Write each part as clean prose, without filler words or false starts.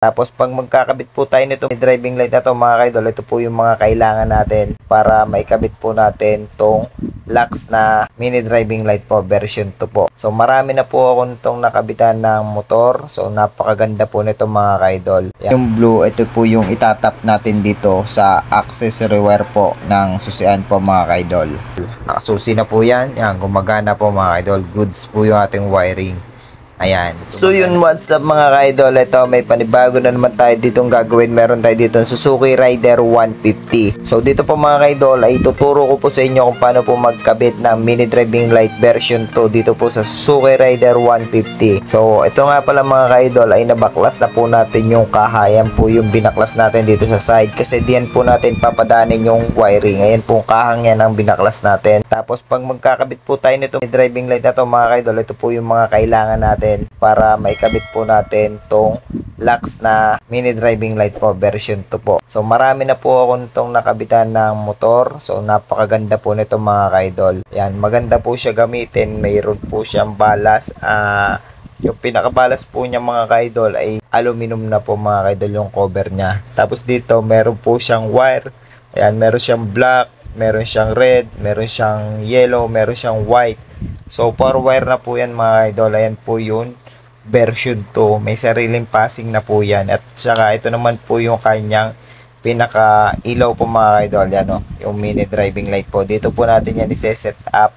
Tapos pag magkakabit po tayo nito driving light na to mga kaidol, ito po yung mga kailangan natin para maikabit po natin tong Lux na mini driving light po version 2 po. So marami na po ako nitong nakabitan ng motor. So napakaganda po nito mga kaidol. Yung blue, ito po yung itatap natin dito sa accessory wire po ng susian po mga kaidol. Nakasusi na po yan. Yan, gumagana po mga kaidol. Goods po yung ating wiring. Ayan. So yun, what's up mga ka-idol? Ito, may panibago na naman tayo ditong gagawin. Meron tayo dito Suzuki Rider 150. So dito po mga ka-idol ay tuturo ko po sa inyo kung paano po magkabit ng mini driving light version 2 dito po sa Suzuki Rider 150. So ito nga pala mga ka-idol ay nabaklas na po natin yung kaha. Ayan po yung binaklas natin dito sa side kasi diyan po natin papadanin yung wiring. Ayan po kahang yan ang binaklas natin. Tapos pag magkakabit po tayo nito driving light na to mga ka-idol, ito po yung mga kailangan natin para maikabit po natin tong Lux na mini driving light po version 2 po. So marami na po ako nitong nakabitan ng motor. So napakaganda po nito mga kaidol. Yan, maganda po siya gamitin. Mayroon po siyang balas. Yung pinakabalas po niya mga kaidol ay aluminum na po mga kaidol yung cover niya. Tapos dito meron po siyang wire. Ayan, meron siyang black, meron siyang red, meron siyang yellow, meron siyang white. So 4 wire na po yan mga idol. Ayan po yun version 2. May sariling passing na po yan. At saka ito naman po yung kanyang pinaka ilaw po mga idol. Yan o, yung mini driving light po. Dito po natin yan i-set up.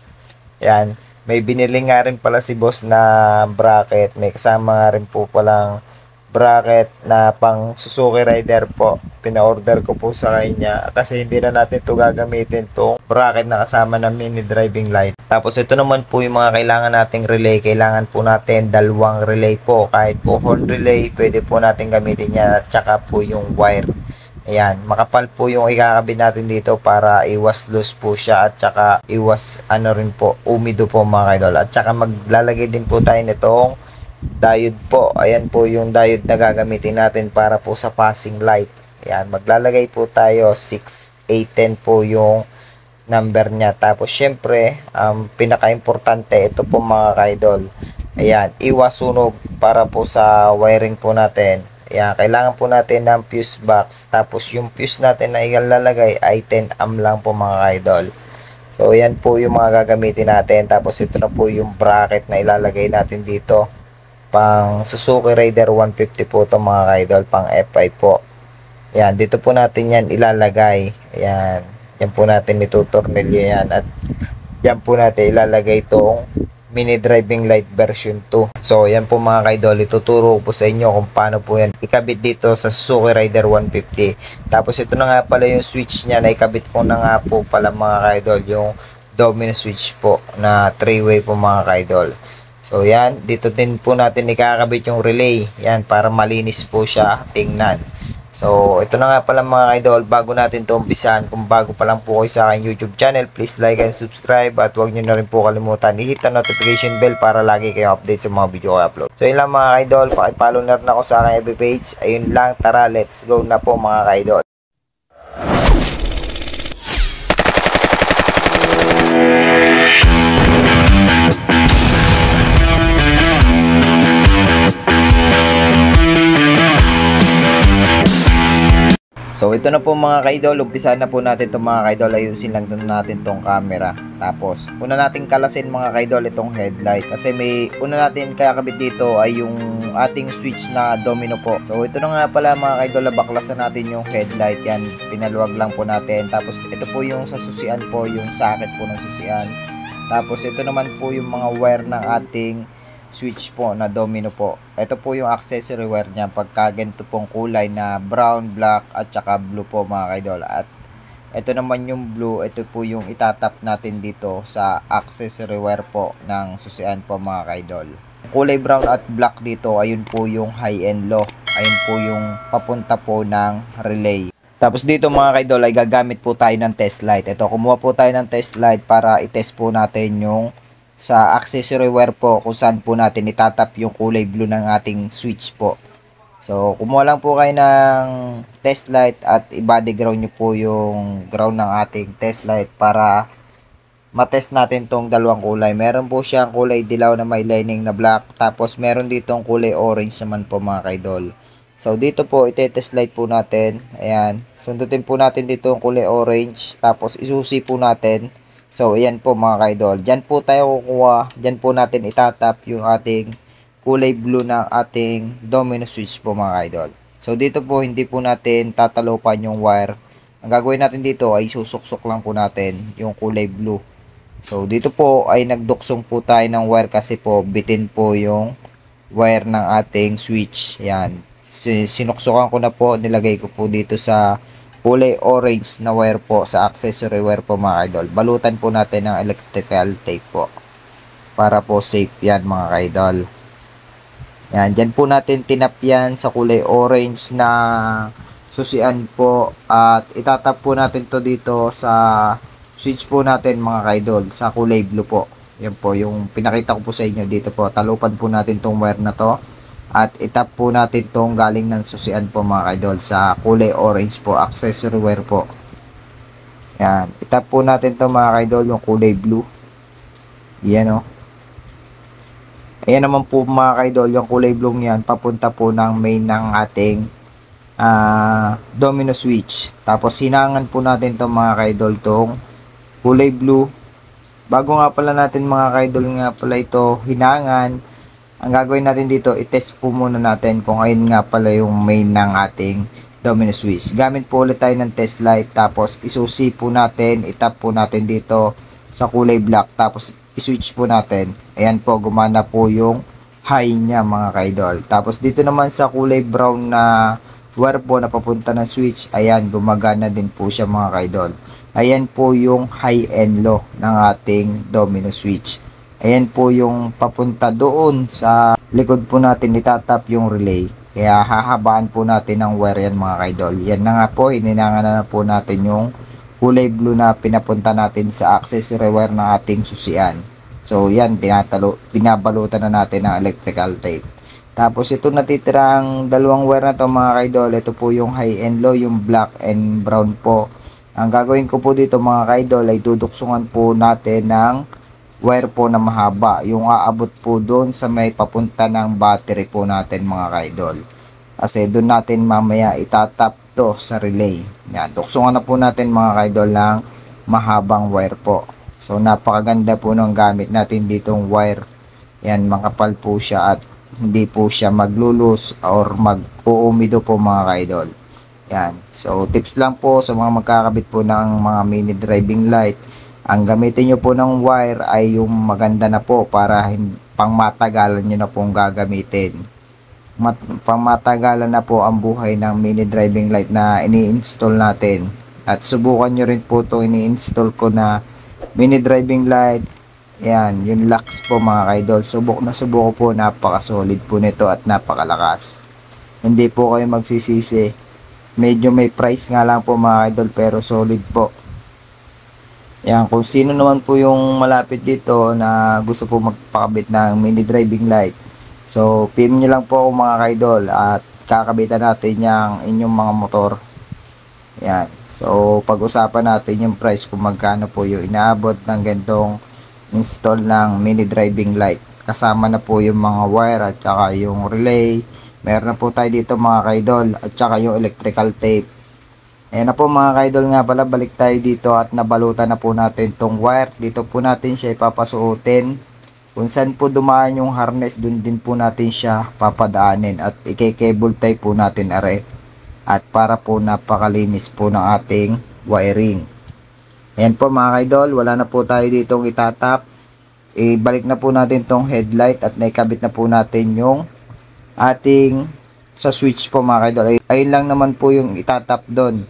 Yan. May binili nga rin pala si boss na bracket. May kasama nga rin po palang bracket na pang Suzuki Rider po. Pina-order ko po sa kanya kasi hindi na natin ito gagamitin itong bracket na kasama ng mini driving light. Tapos ito naman po yung mga kailangan nating relay. Kailangan po natin dalawang relay po. Kahit po horn relay, pwede po natin gamitin yan at saka po yung wire. Ayan, makapal po yung ikakabit natin dito para iwas loose po siya at saka iwas rin po, umido po mga idol. At saka maglalagay din po tayo nitong diode po. Ayan po yung diode na gagamitin natin para po sa passing light. Ayan, maglalagay po tayo 6810 po yung number niya. Tapos syempre, pinaka-importante ito po mga kaidol. Ayan, iwas sunog para po sa wiring po natin. Ayan, kailangan po natin ng fuse box. Tapos yung fuse natin na ilalagay ay 10 ohm lang po mga kaidol. So ayan po yung mga gagamitin natin. Tapos ito na po yung bracket na ilalagay natin dito. Pang Suzuki Rider 150 po ito mga kaidol, pang F5 po. Ayan, dito po natin yan ilalagay. Ayan, yan po natin itutornilyo yan. At yan po natin ilalagay itong mini driving light version 2. So yan po mga kaidol, ituturo ko po sa inyo kung paano po yan ikabit dito sa Suzuki Rider 150. Tapos ito na nga pala yung switch niya na ikabit ko na nga po pala mga kaidol, yung domino switch po na 3-way po mga kaidol. So yan, dito din po natin ikakabit yung relay. Yan, para malinis po siya tingnan. So ito na nga pala mga idol, bago natin ito umpisahan, kung bago pa lang po kayo sa aking YouTube channel, please like and subscribe. At huwag nyo na rin po kalimutan i-hit ang notification bell para lagi kayo update sa mga video ko upload. So yun lang mga idol, pakipollow na rin ako sa aking FB page. Ayun lang, tara let's go na po mga idol. So ito na po mga kaidol, umpisahan na po natin itong mga kaidol, ayusin lang doon natin tong camera. Tapos una natin kalasin mga kaidol itong headlight kasi may una natin kakabit dito ay yung ating switch na domino po. So ito na nga pala mga kaidol, baklasan natin yung headlight. Yan, pinaluwag lang po natin. Tapos ito po yung sa susian po, yung socket po ng susian. Tapos ito naman po yung mga wire ng ating switch po na domino po. Ito po yung accessory wire niya pagka ganito pong kulay na brown, black at saka blue po mga kaidol. At ito naman yung blue, ito po yung itatap natin dito sa accessory wire po ng susian po mga kaidol. Kulay brown at black dito, ayun po yung high and low. Ayun po yung papunta po ng relay. Tapos dito mga kaidol ay gagamit po tayo ng test light. Ito, kumuha po tayo ng test light para itest po natin yung sa accessory wire po kung saan po natin itatap yung kulay blue ng ating switch po. So kumuha lang po kayo ng test light at i-body ground nyo po yung ground ng ating test light para matest natin tong dalawang kulay. Meron po siyang kulay dilaw na may lining na black, tapos meron ditong kulay orange naman po mga kaidol. So dito po itetest light po natin. Ayan. Sundutin po natin dito yung kulay orange. Tapos isusi po natin. So ayan po mga kaidol. Diyan po tayo kukuha. Diyan po natin itatap yung ating kulay blue ng ating domino switch po mga kaidol. So dito po hindi po natin tatalupan yung wire. Ang gagawin natin dito ay susuksok lang po natin yung kulay blue. So dito po ay nagduksong po tayo ng wire kasi po bitin po yung wire ng ating switch. Yan. Sinuksukan ko na po, nilagay ko po dito sa kulay orange na wire po, sa accessory wire po mga idol. Balutan po natin ng electrical tape po para po safe yan mga idol. Yan, dyan po natin tinap yan sa kulay orange na susian po at itatap po natin to dito sa switch po natin mga idol sa kulay blue po. Yan po yung pinakita ko po sa inyo dito po. Talupan po natin tong wire na to at itap po natin tong galing ng susian po mga idol sa kulay orange po, accessory wire po. Yan, itap po natin to mga idol yung kulay blue. Yan o. Ayan naman po mga idol yung kulay blue yan papunta po ng main ng ating domino switch. Tapos hinangan po natin to mga idol tong kulay blue. Bago nga pala natin mga kaidol nga pala ito hinangan, ang gagawin natin dito, itest po muna natin kung ayun nga pala yung main ng ating domino switch. Gamit po ulit tayo ng test light, tapos isusi po natin, itap po natin dito sa kulay black, tapos iswitch po natin. Ayan po, gumana po yung high niya mga kaidol. Tapos dito naman sa kulay brown na wire po na papunta ng switch, ayan, gumagana din po siya mga kaidol. Ayan po yung high and low ng ating domino switch. Ayan po yung papunta doon sa likod po natin, itatap yung relay. Kaya hahabaan po natin ng wire yan mga kaidol. Yan na nga po, hininangan na po natin yung kulay blue na pinapunta natin sa accessory wire ng ating susian. So yan, binabalutan na natin ng electrical tape. Tapos ito natitirang dalawang wire na to mga kaidol. Ito po yung high and low, yung black and brown po. Ang gagawin ko po dito mga kaidol ay duduksungan po natin ng wire po na mahaba. Yung aabot po doon sa may papunta ng battery po natin mga kaidol. Kasi doon natin mamaya itatap to sa relay. Yan, duksungan na po natin mga kaidol ng mahabang wire po. So napakaganda po ng gamit natin ditong wire. Yan, makapal po siya at hindi po siya maglulus or mag-uumido po mga kaidol. Yan. So tips lang po sa mga magkakabit po ng mga mini driving light. Ang gamitin nyo po ng wire ay yung maganda na po para pangmatagalan nyo na pong gagamitin. Pangmatagalan na po ang buhay ng mini driving light na ini-install natin. At subukan nyo rin po itong ini-install ko na mini driving light. Yan, yung lux po mga kaidol. Subok po, napaka-solid po nito at napakalakas. Hindi po kayo magsisisi. Medyo may price nga lang po mga kaidol pero solid po. Yan, kung sino naman po yung malapit dito na gusto po magpakabit ng mini driving light. So, PM nyo lang po ako mga kaidol at kakabitan natin yung inyong mga motor. Yan. So, pag-usapan natin yung price kung magkano po yung inaabot ng gantong install ng mini driving light. Kasama na po yung mga wire at saka yung relay. Meron na po tayo dito mga kaidol at saka yung electrical tape. Ayan na po mga kaidol nga pala, balik tayo dito at nabalutan na po natin tong wire. Dito po natin siya ipapasuotin. Kung saan po dumaan yung harness, dun din po natin siya papadaanin at i-cable tie po natin are. At para po napakalinis po ng ating wiring. Ayan po mga kaidol, wala na po tayo ditong itatap. Ibalik na po natin tong headlight at naikabit na po natin yung ating sa switch po mga kaidol. Ayun lang naman po yung itatap doon.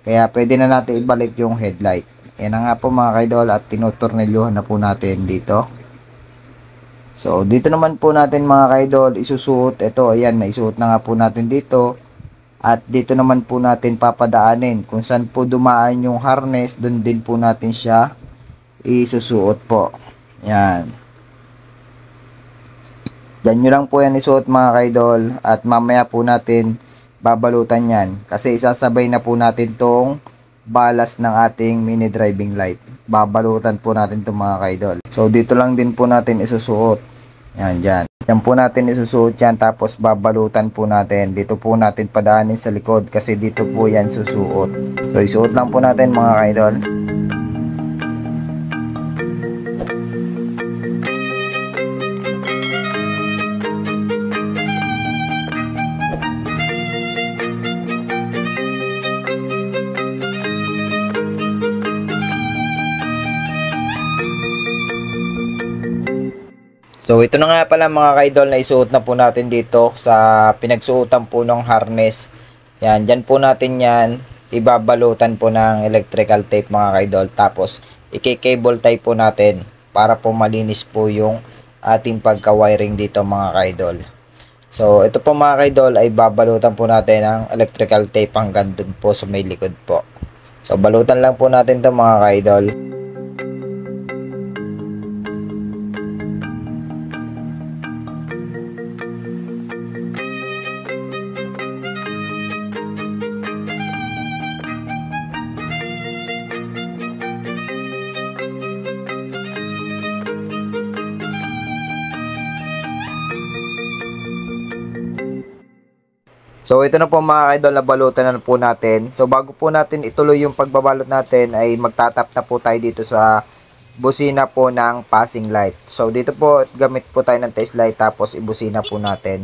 Kaya pwede na natin ibalik yung headlight. Ayan na nga po mga kaidol at tinutornilyohan na po natin dito. So dito naman po natin mga kaidol isusuot. Ito ayan, naisuot na nga po natin dito. At dito naman po natin papadaanin. Kung saan po dumaan yung harness, doon din po natin siya isusuot po. Yan. Yan nyo lang po yan isuot mga kaidol. At mamaya po natin babalutan yan. Kasi isasabay na po natin tong balas ng ating mini driving light. Babalutan po natin itong mga kaidol. So dito lang din po natin isusuot. Yan, dyan. Yan po natin isusuot yan, tapos babalutan po natin. Dito po natin padaanin sa likod kasi dito po yan susuot. So isuot lang po natin mga ka-idol. So ito na nga pala mga ka-idol, na isuot na po natin dito sa pinagsuotan po ng harness. Yan, dyan po natin yan ibabalutan po ng electrical tape mga ka-idol. Tapos i-cable tie po natin para po malinis po yung ating pagka-wiring dito mga ka-idol. So ito po mga ka-idol ay babalutan po natin ng electrical tape hanggang dun po sa may likod po. So balutan lang po natin to mga ka-idol. So ito na po mga ka-idol, nabalutan na po natin. So bago po natin ituloy yung pagbabalot natin ay magtatap na po tayo dito sa busina po ng passing light. So dito po gamit po tayo ng test light, tapos ibusina po natin.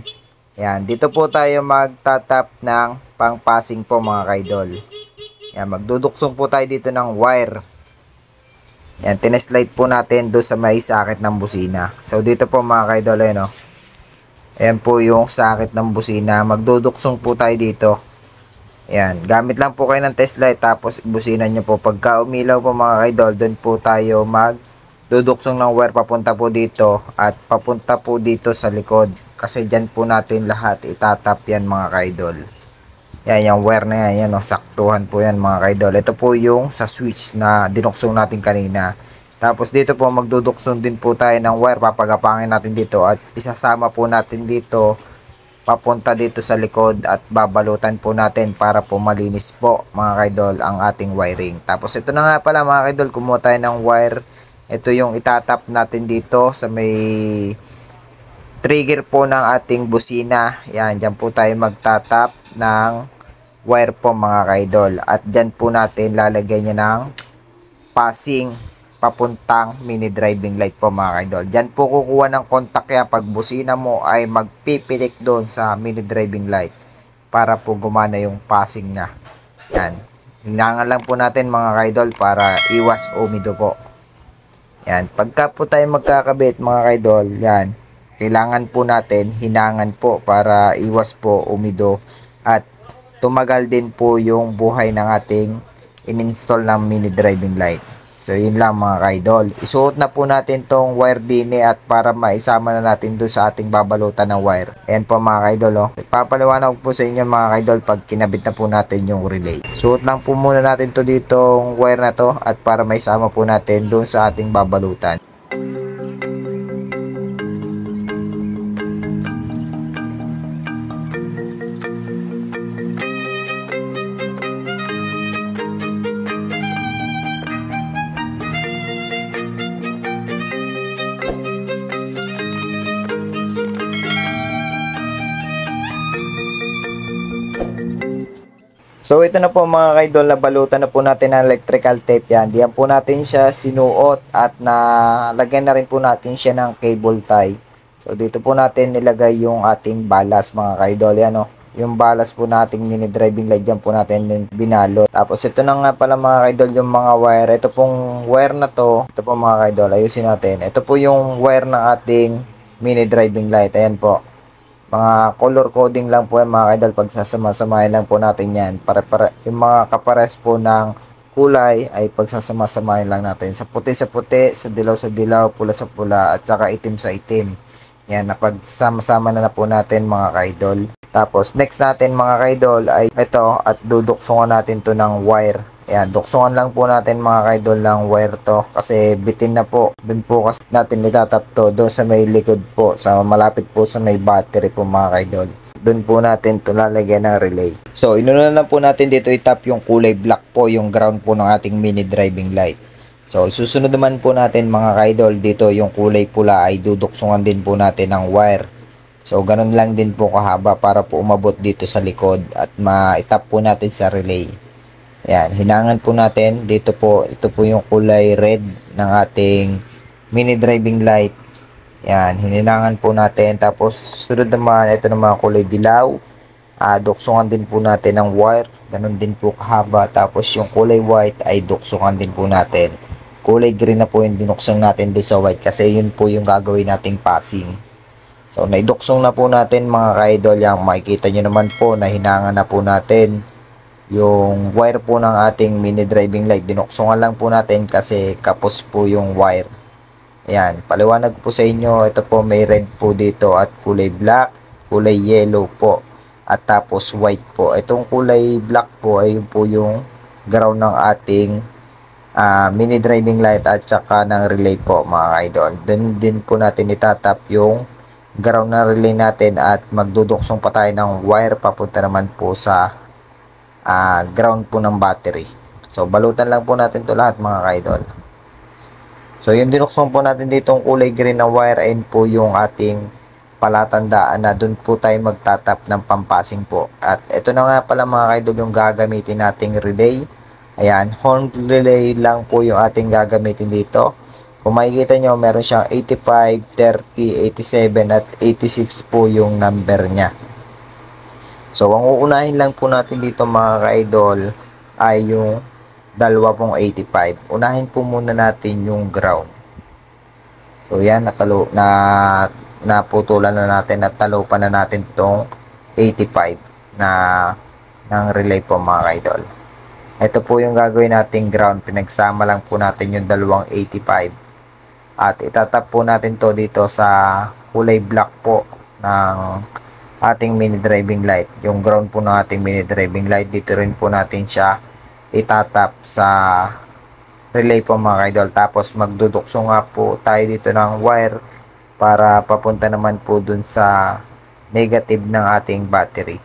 Yan, dito po tayo magtatap ng pang passing po mga ka-idol. Yan, magduduksong po tayo dito ng wire. Yan, tinest light po natin doon sa may sakit ng busina. So dito po mga ka-idol, ayun o. Ayan po yung sakit ng busina. Magduduksong po tayo dito. Ayan. Gamit lang po kayo ng test light, tapos busina nyo po. Pagka umilaw po mga ka-idol, doon po tayo magduduksong ng wire papunta po dito at papunta po dito sa likod. Kasi dyan po natin lahat itatap yan mga ka-idol. Yan, yung wire na yan. Yan, oh, saktuhan po yan mga ka-idol. Ito po yung sa switch na dinuksong natin kanina. Tapos dito po magduduksong din po tayo ng wire, papagapangin natin dito at isasama po natin dito papunta dito sa likod at babalutan po natin para po malinis po mga ka-idol ang ating wiring. Tapos ito na nga pala mga ka-idol, kumuha tayo ng wire. Ito yung itatap natin dito sa may trigger po ng ating busina. Yan, dyan po tayo magtatap ng wire po mga ka-idol at dyan po natin lalagay niya ng passing papuntang mini driving light po mga ka-idol. Diyan po kukuha ng contact yan. Pag busina mo ay magpipilik doon sa mini driving light para po gumana yung passing niya. Yan. Hinangan lang po natin mga ka-idol para iwas umido po. Yan. Pagka po tayo magkakabit mga ka-idol, yan. Kailangan po natin hinangan po para iwas po umido at tumagal din po yung buhay ng ating in-install ng mini driving light. So yun lang mga ka-idol. Isuot na po natin tong wire din at para maisama na natin doon sa ating babalutan ng wire. Ayan po mga ka-idol. Oh. Ipapaliwanag ko po sa inyo mga ka-idol pag kinabit na po natin yung relay. Suot lang po muna natin to ditong wire na to at para maisama po natin doon sa ating babalutan. So ito na po mga ka-idol, nabalutan na po natin ng electrical tape yan. Diyan po natin siya sinuot at nalagyan na rin po natin siya ng cable tie. So dito po natin nilagay yung ating balas mga ka-idol. Yan o, yung balas po nating mini driving light dyan po natin binalot. Tapos ito na nga pala mga ka-idol yung mga wire. Ito pong wire na to, ito po mga ka-idol, ayusin natin. Ito po yung wire ng ating mini driving light. Ayan po. Mga color coding lang po yan mga ka-idol, pag sasama-samahin lang po natin yan. Yung mga kapares po ng kulay ay pagsasama-samahin lang natin. Sa puti, sa dilaw, pula sa pula, at saka itim sa itim. Yan, napagsama-sama na po natin mga ka-idol. Tapos next natin mga ka-idol ay ito at duduksongan natin to ng wire. Ayan, duksongan lang po natin mga ka-idol ng wire to kasi bitin na po. Doon po kasi natin itatap to doon sa may likod po, sa malapit po sa may battery po mga ka-idol. Doon po natin ito lalagyan ng relay. So, inunan lang po natin dito itap yung kulay black po, yung ground po ng ating mini driving light. So, susunod naman po natin mga ka-idol, dito yung kulay pula ay duduksungan din po natin ng wire. So, ganun lang din po kahaba para po umabot dito sa likod at maitap po natin sa relay. Ayan, hinangan po natin. Dito po, ito po yung kulay red ng ating mini driving light. Ayan, hininangan po natin. Tapos, sunod naman, ito naman kulay dilaw. Duksungan din po natin ng wire. Ganun din po kahaba. Tapos, yung kulay white ay duksungan din po natin. Kulay green na po yung dinuksong natin doon sa white kasi yun po yung gagawin nating passing. So, naiduksong na po natin mga ka-idol. Yang makikita nyo naman po na hinangan na po natin yung wire po ng ating mini driving light. Dinuksongan lang po natin kasi kapos po yung wire. Ayan, paliwanag po sa inyo. Ito po may red po dito at kulay black, kulay yellow po. At tapos white po. Itong kulay black po ay po yung ground ng ating mini driving light at saka ng relay po mga idol. Doon din po natin itatap yung ground ng relay natin at magduduksong pa tayo ng wire papunta naman po sa ground po ng battery. So balutan lang po natin to lahat mga idol. So yung dinuksong po natin dito yung kulay green na wire ayun po yung ating palatandaan na doon po tayo magtatap ng pampasing po. At ito na nga pala mga idol yung gagamitin nating relay. Ayan, horn relay lang po yung ating gagamitin dito. Kung makikita nyo, meron siyang 85, 30, 87 at 86 po yung number niya. So, ang uunahin lang po natin dito mga ka-idol ay yung dalawa pong 85. Unahin po muna natin yung ground. So, yan, naputulan na natin at talupan na natin itong 85 ng relay po mga ka-idol. Ito po yung gagawin nating ground. Pinagsama lang po natin yung dalawang 85. At itatap po natin to dito sa kulay black po ng ating mini driving light. Yung ground po ng ating mini driving light. Dito rin po natin siya itatap sa relay po mga idol. Tapos magdudukso nga po tayo dito ng wire para papunta naman po dun sa negative ng ating battery.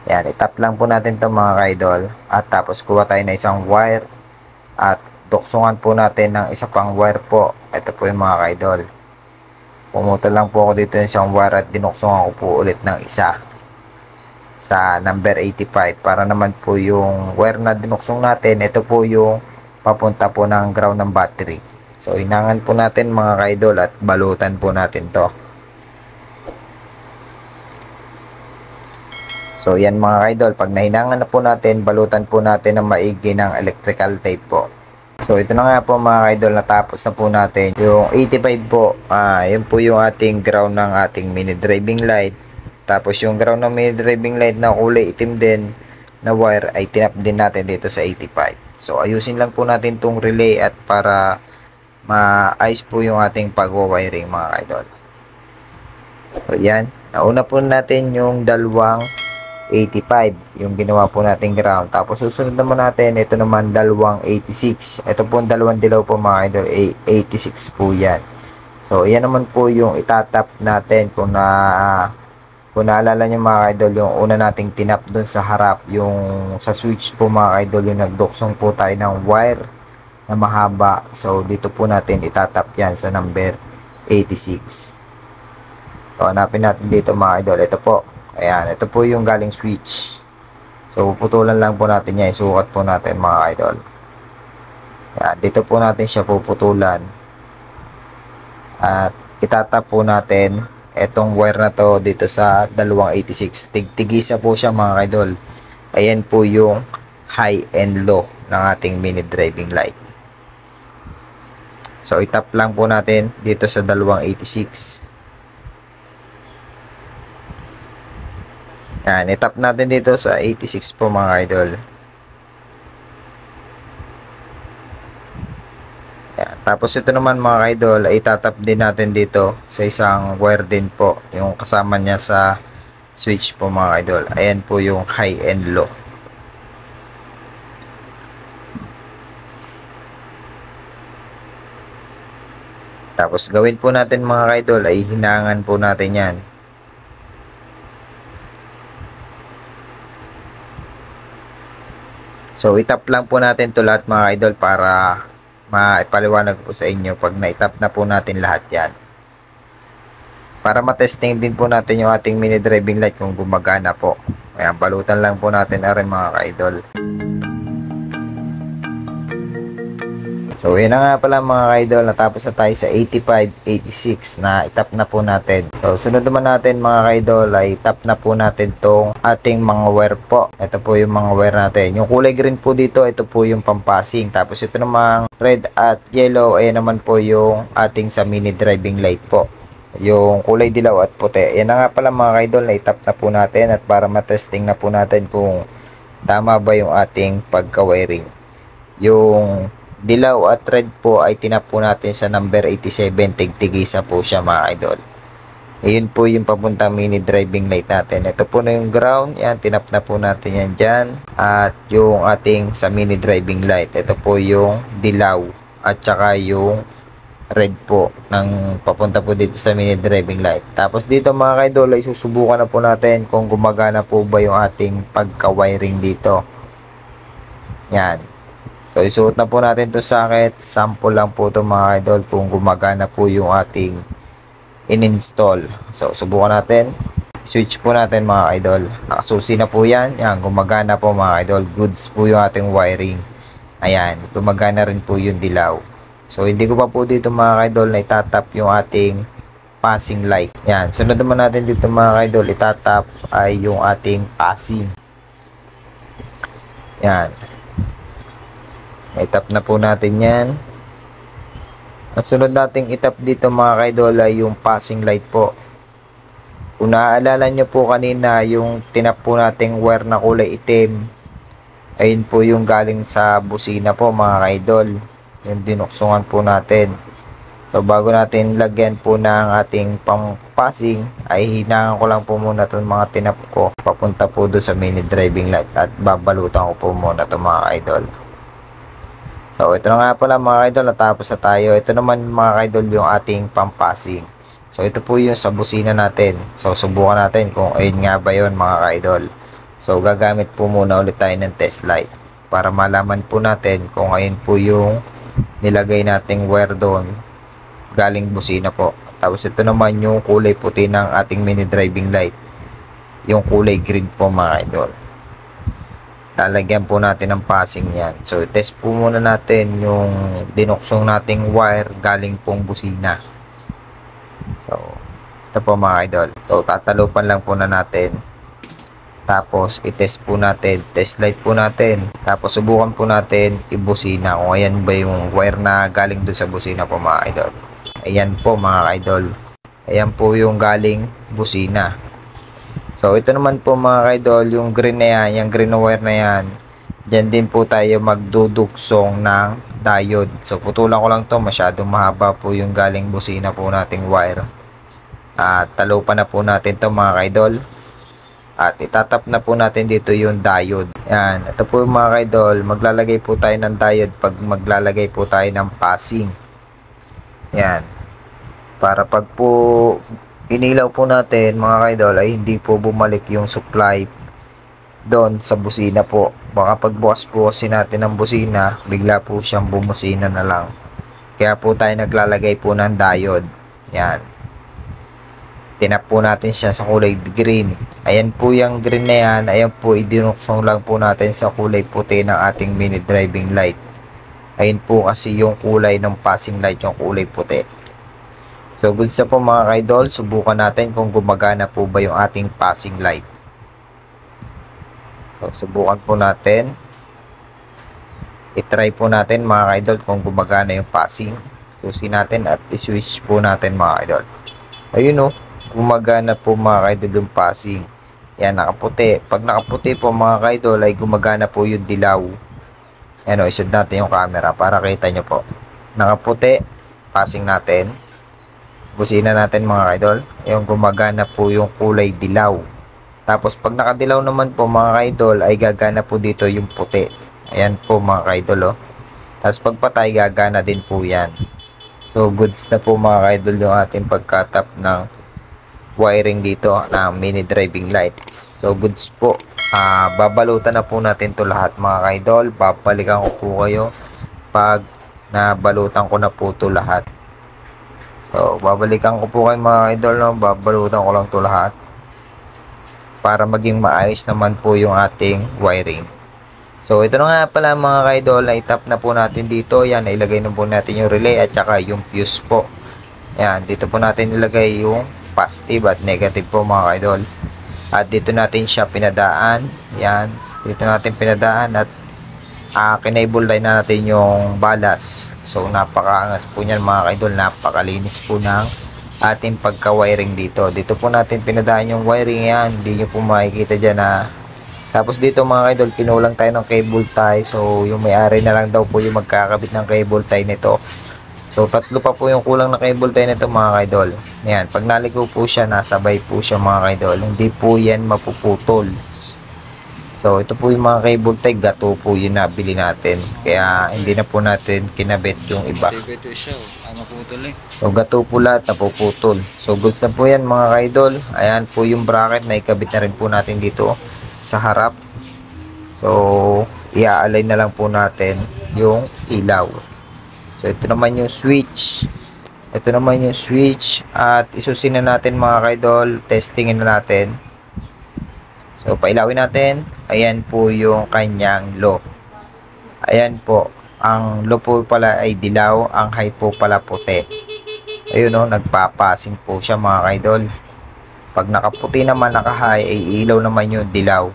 Yan, itap lang po natin to mga ka-idol. At tapos kuha tayo na isang wire. At duksungan po natin ng isa pang wire po. Ito po yung mga ka-idol. Pumutol lang po ako dito ng isang wire at dinuksungan ko po ulit ng isa. Sa number 85. Para naman po yung wire na dinuksong natin. Ito po yung papunta po ng ground ng battery. So hinangan po natin mga ka-idol at balutan po natin to. So yan mga ka-idol, pag nahinangan na po natin, balutan po natin ng maigi ng electrical tape po. So ito na nga po mga ka-idol, natapos na po natin yung 85 po. Yun po yung ating ground ng ating mini driving light. Tapos yung ground ng mini driving light na kulay itim din na wire ay tinap din natin dito sa 85. So ayusin lang po natin tong relay at para maayos po yung ating pag-wiring mga ka-idol. So yan, nauna po natin yung dalawang 85 yung ginawa po natin ground. Tapos susunod naman natin, ito naman dalawang 86. Ito po dalawang dilaw po mga idol, 86 po yan. So yan naman po yung itatap natin. Kung naalala nyo mga idol, yung una nating tinap dun sa harap, yung sa switch po mga idol, yung nagduksong po tayo ng wire na mahaba. So dito po natin itatap yan sa number 86. So hanapin natin dito mga idol, ito po. Ayan, ito po yung galing switch. So, puputulan lang po natin yan. Isukat po natin mga idol. Ayan, dito po natin siya puputulan. At itatap po natin itong wire na to dito sa dalawang 86. Tigtigisa po siya mga idol. Ayan po yung high and low ng ating mini driving light. So, itap lang po natin dito sa dalawang 86. Yan, itap natin dito sa 86 po mga idol. Yan, tapos ito naman mga idol ay itatap din natin dito sa isang wire din po. Yung kasama niya sa switch po mga idol. Ayan po yung high and low. Tapos gawin po natin mga idol ay hinangan po natin yan. So, itap lang po natin to lahat mga idol para maipaliwanag po sa inyo pag na-tap na po natin lahat yan. Para matesting din po natin yung ating mini driving light kung gumagana po. Ayan, balutan lang po natin na rin mga ka-idol. So yun na nga pala mga ka-idol, natapos na tayo sa 85, 86 na itap na po natin. So sunod naman natin mga ka-idol ay tap na po natin tong ating mga wire po. Ito po yung mga wire natin. Yung kulay green po dito, ito po yung pampasing. Tapos ito namang red at yellow, ayan naman po yung ating sa mini driving light po. Yung kulay dilaw at puti. Yan na nga pala mga ka-idol, na itap na po natin at para matesting na po natin kung tama ba yung ating pagka-wiring. Yung dilaw at red po ay tinap po natin sa number 87, tigtigisa po siya mga idol. Ayun po yung papuntang mini driving light natin. Ito po na yung ground, yan tinap na po natin yan dyan. At yung ating sa mini driving light, ito po yung dilaw at saka yung red po ng papunta po dito sa mini driving light. Tapos dito mga ka-idol ay susubukan na po natin kung gumagana po ba yung ating pagka-wiring dito. Yan. So isuot na po natin to socket. Sample lang po to mga ka-idol kung gumagana po yung ating in-install. So subukan natin. Switch po natin mga ka-idol. Nakasusi na po yan. Yan, gumagana po mga ka-idol. Goods po yung ating wiring. Ayan, gumagana rin po yung dilaw. So, hindi ko pa po dito mga ka-idol na itatap yung ating passing light. Yan. Sunod naman natin dito mga ka-idol, itatap ay yung ating passing. Yan. Itap na po natin yan. Ang sunod nating itap dito mga ka-idol ay yung passing light po. Kung naaalala nyo po kanina, yung tinap po nating wire na kulay itim, ayun po yung galing sa busina po mga ka-idol. Yung dinuksungan po natin. So bago natin lagyan po ng ating pang-passing ay hinangan ko lang po muna itong mga tinap ko papunta po doon sa mini driving light at babalutan ko po muna itong mga idol. So ito na nga pala mga idol, natapos na tayo. Ito naman mga idol yung ating pang-passing. So ito po yung sa busina natin. So subukan natin kung ayun nga ba yun mga idol. So gagamit po muna ulit tayo ng test light para malaman po natin kung ayun po yung nilagay nating wire doon galing busina po. Tapos ito naman yung kulay puti ng ating mini driving light, yung kulay green po mga idol. Lalagyan po natin ng passing yan. So test po muna natin yung dinuksong nating wire galing pong busina. So ito po mga idol. So tatalupan lang po na natin. Tapos, i-test po natin. Test light po natin. Tapos, subukan po natin i-busina. Kung ayan ba yung wire na galing doon sa busina po mga idol. Ayan po mga idol. Ayan po yung galing busina. So, ito naman po mga idol, yung green na yan, yung green na wire na yan. Diyan din po tayo magduduksong ng diode. So, putulan ko lang to. Masyadong mahaba po yung galing busina po nating wire. At talupan na po natin to mga idol. At itatap na po natin dito yung diode. Yan. Ito po mga idol. Maglalagay po tayo ng diode pag maglalagay po tayo ng passing. Yan. Para pag po inilaw po natin mga idol ay hindi po bumalik yung supply doon sa busina po. Baka pagbukas po kasi natin ng busina, bigla po siyang bumusina na lang. Kaya po tayo naglalagay po ng diode. Yan. Tinap po natin siya sa kulay green. Ayan po yung green na yan. Ayan po, idinuksong lang po natin sa kulay puti ng ating mini driving light. Ayan po kasi yung kulay ng passing light, yung kulay puti. So, good sa po mga idol. Subukan natin kung gumagana po ba yung ating passing light. So, subukan po natin. I-try po natin mga idol kung gumagana yung passing. Susi natin at i-switch po natin mga idol. Ayun o. Gumagana po mga idol yung passing. Yan, nakaputi. Pag nakaputi po mga idol ay gumagana po yung dilaw. Yan o, isod natin yung camera para kita nyo po. Nakaputi, passing natin. Busina natin mga idol. Yung gumagana po yung kulay dilaw. Tapos pag nakadilaw naman po mga idol ay gagana po dito yung puti. Ayan po mga idol o. Tapos pag patay gagana din po yan. So goods na po mga idol yung ating pagkatap ng wiring dito ng mini driving lights. So goods po. Babalutan na po natin to lahat mga idol. Babalikan ko po kayo pag na balutan ko na po to lahat. So babalikan ko po kayo mga idol, no? Babalutan ko lang to lahat para maging maayos naman po yung ating wiring. So ito na nga pala mga kaidol, na itap na po natin dito. Yan, ilagay na po natin yung relay at saka yung fuse po. Yan, dito po natin ilagay yung positive at negative po mga kaidol. At dito natin siya pinadaan. Yan, dito natin pinadaan at kinable line na natin yung balas. So napakaangas po niyan mga kaidol, napakalinis po ng ating pagka-wiring dito. Dito po natin pinadaan yung wiring yan. Hindi nyo po makikita dyan na. Tapos dito mga kaidol, kinulang tayo ng cable tie. So yung may-ari na lang daw po yung magkakabit ng cable tie nito. So tatlo pa po yung kulang na cable tie nito mga kaidol. Yan, pag naligo po siya, nasabay po siya mga kaidol. Hindi po yan mapuputol. So ito po yung mga cable tie, gato po yung nabili natin. Kaya hindi na po natin kinabit yung iba. So gato po lahat, napuputol. So goods na po yan mga kaidol. Ayan po yung bracket na ikabit na rin po natin dito sa harap. So i-align na lang po natin yung ilaw. So ito naman yung switch. Ito naman yung switch. At isusin na natin mga kaidol. Testingin na natin. So pailawin natin. Ayan po yung kanyang low. Ayan po. Ang low po pala ay dilaw. Ang high po pala puti. Ayun o, nagpapasing po siya mga kaidol. Pag nakaputi naman, naka-high, ay ilaw naman yung dilaw.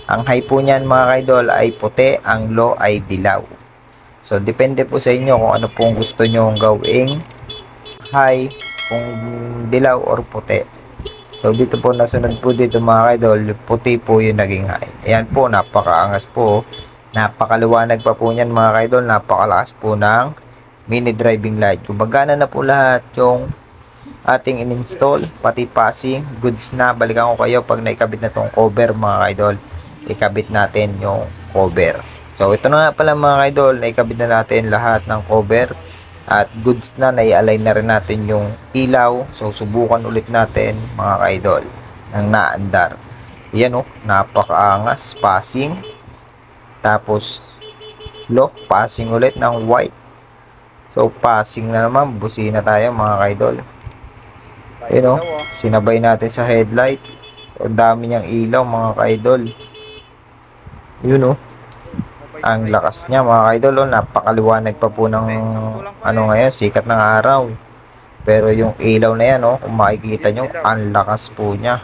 Ang high po niyan mga kaidol ay puti. Ang low ay dilaw. So depende po sa inyo kung ano pong gusto nyo gawing high, kung dilaw or puti. So dito po nasunod po dito mga kaidol, puti po yung naging high. Ayan po, napakaangas po. Napakaluwanag pa po niyan mga kaidol. Napakalakas po ng mini driving light. Gumagana na po lahat yung ating in-install, pati passing, goods na. Balikan ko kayo pag naikabit na tong cover mga kaidol. Ikabit natin yung cover. So ito na nga pala mga kaidol, naikabit na natin lahat ng cover. At goods na, nai-align na rin natin yung ilaw. So subukan ulit natin mga kaidol ng naandar. Yan o, napakaangas, passing. Tapos lock, passing ulit ng white. So passing na naman, busina tayo mga kaidol. Yan o, sinabay natin sa headlight. So dami niyang ilaw mga kaidol. Yun o, ang lakas niya mga kaidol, napakaliwanag pa po ng ano ngayon, sikat ng araw. Pero yung ilaw na yan, kung makikita nyo, ang lakas po niya.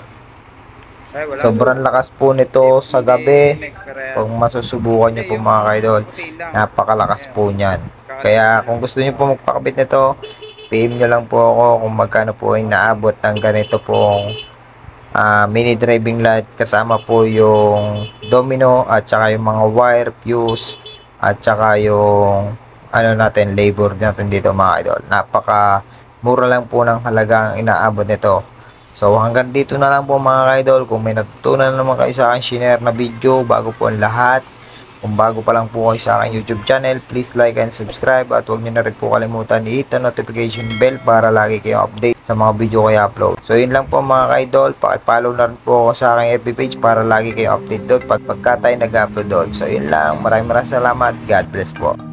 Sobrang lakas po nito sa gabi. Kung masusubukan nyo po mga kaidol, napakalakas po niyan. Kaya kung gusto nyo po magpakabit nito, PM nyo lang po ako kung magkano po ay naabot ng ganito pong mini driving light, kasama po yung domino at saka yung mga wire, fuse at saka yung ano natin, labor natin dito mga idol. Napaka mura lang po ng halagang inaabot nito. So hanggang dito na lang po mga idol. Kung may natutunan naman kayo sa akin share na video, bago po ang lahat, kung bago pa lang po kayo sa aking YouTube channel, please like and subscribe. At huwag nyo na rin po kalimutan i-hit ang notification bell para lagi kayo update sa mga video ko i-upload. So yun lang po mga ka-idol, pakipollow na rin po ako sa aking FB page para lagi kayo update doon pagka tayo nag-upload doon. So yun lang, maraming salamat, God bless po.